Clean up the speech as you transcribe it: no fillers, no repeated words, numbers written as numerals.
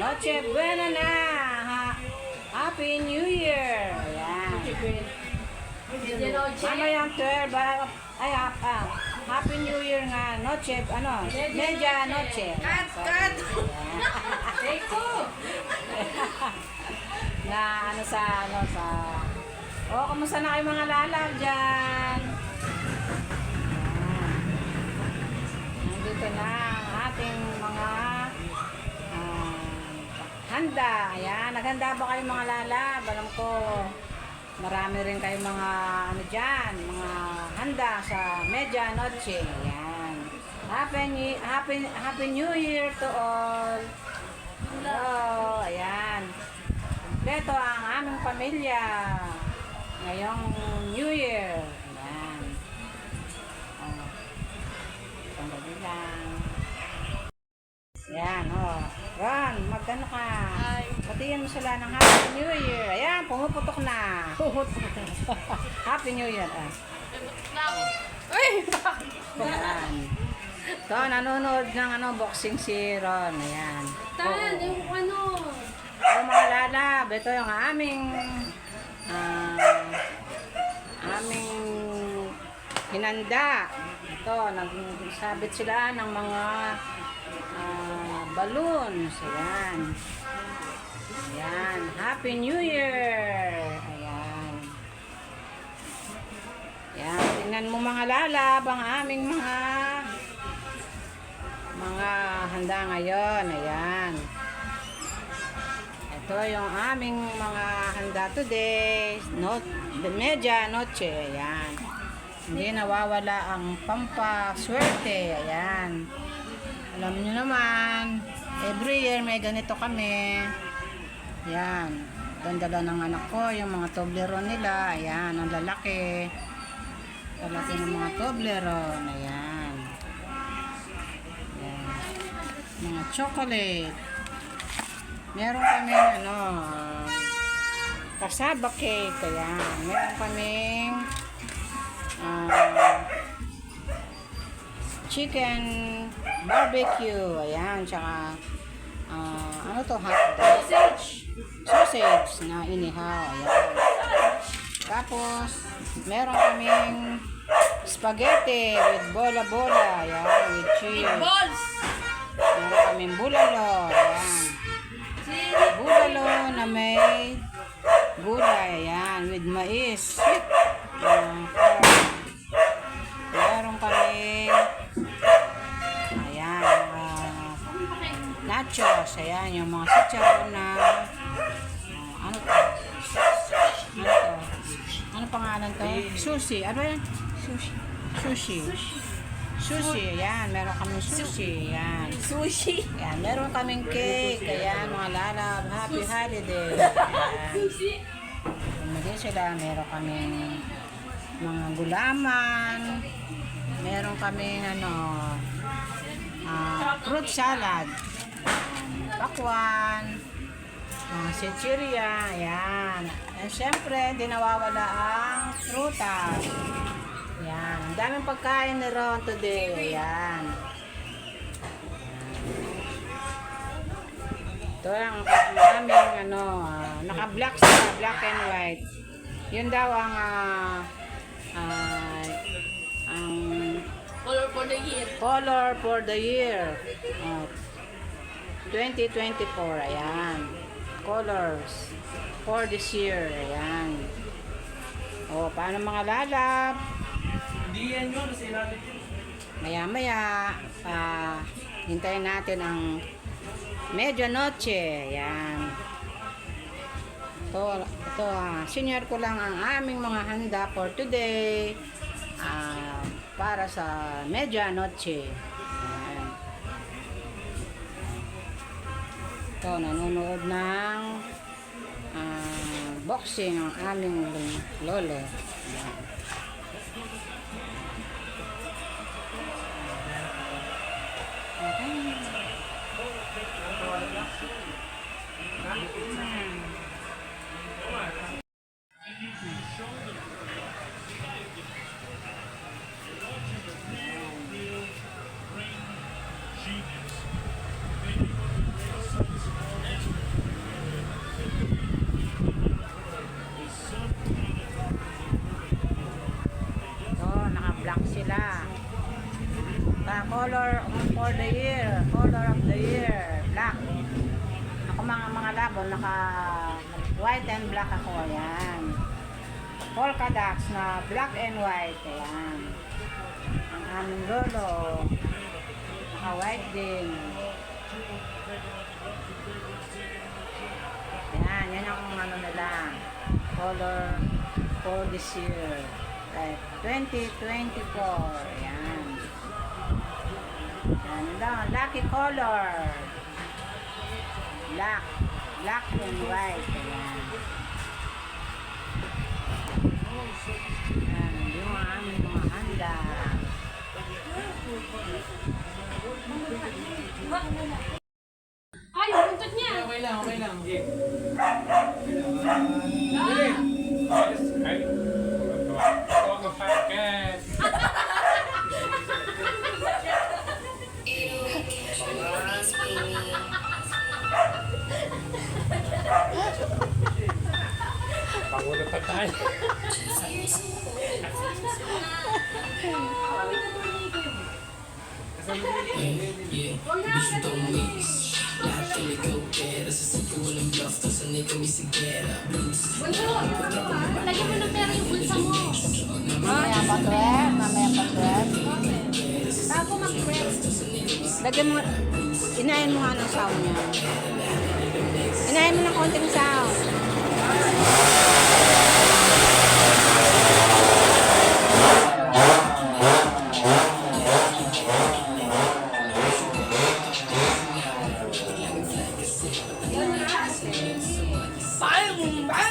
Noche Buena na. Happy New Year. Ayan. Ano yung 12? Ay, Happy New Year nga. Noche, Media Noche. Cut! Take two! Na sa kamusta na kayo mga lalab dyan? Ayan. Nandito na ang ating mga handa. Ayan, naghanda ba kayo mga lalab? Alam ko, marami rin kayong mga mga handa sa Media Noche. Ayan. Happy New Year to all. Hello, ayan. Kompleto ang aming pamilya ngayong New Year. Ayan. Oh. Sandali lang. Ayan, oh. Ron, magkano ka? Batiin mo sila ng Happy New Year. Ayan, pumuputok na. Happy New Year. Uy! Ayan. So, nanonood ng boxing si Ron. Ayan. Tan, yung So, mga lalab, ito yung aming hinanda. Ito, nagsabit sila ng mga balloons. Ayan. Ayan. Happy New Year! Ayan. Ayan. Tingnan mo mga lalab ang aming mga handa ngayon. Ayan. Ito yung aming mga handa today. The Media Noche. Ayan. Hindi nawawala ang pampaswerte. Ayan. Alam niyo naman, every year may ganito kami. Ayan. Dandala ng anak ko, yung mga Toblerone nila. Ayan, ang lalaki. Lalaki ng mga Toblerone. Ayan. Ayan. Mga chocolate. Meron kami kasaba cake. Ayan. Meron kaming chicken barbecue. Ayan. Tsaka hotdog. Sausage na inihaw. Ayan. Tapos meron kaming spaghetti with bola-bola. Ayan. With cheese. balls! Meron kaming bulalo. Ayan. Bulalo na may gulay. Ayan. With mais. Meron kami nachos. Ayan, yung mga chicharon na ano pangalan to? Sushi. Ano yan? Sushi. Ayan, meron kaming sushi. Ayan. Sushi! Ayan, meron kaming cake. Ayan, mga lalab. Happy holiday. Ayan. Magiging sila. Meron kaming mga gulaman. Meron kaming fruit salad. Pakwan, mga chichirya, ayan. And syempre, di nawawala ang prutas. Ayan. Ang daming pagkain ni Ron today. Ayan. Ito ang aming naka-black sa black and white. Yun daw ang Color for the year. Color for the year. 2024, ayan. Colors for this year, ayan. O, paano mga lalab? Hindi yan yun, kasi natin yun. Maya-maya, hintayin natin ang Media Noche, ayan. Ito, senior ko lang ang aming mga handa for today, para sa Media Noche. Ito, nanonood ng boxing ang aming lolo. Color for the year. Color of the year. Black. Ako mga labo, naka white and black ako. Ayan. Polka dots na black and white. Ayan. Ang aming lolo. Naka white din. Ayan. Yan ang ano nila. Color for this year. Like 2024. Ayan. Ayan daw. Lucky color. Black. Black and white. Ayan. Ayan. Yung aming mga handa. Ay, yung buntot niya. Okay lang, okay lang. Okay. Pangulo pa tayo. Bicho tão mix. Lahat kami go-gera. Sa siko walang bluff. Tapos sanay kami sa gera. Blues. Bunso, lagyan mo ng pera yung bulsa mo. Mamaya pa 12. Mamaya pa 12. Bago mag-press. Lagyan mo. Inayin mo nga ng sound niya. Inayin mo ng konting sound. Bang! Bang!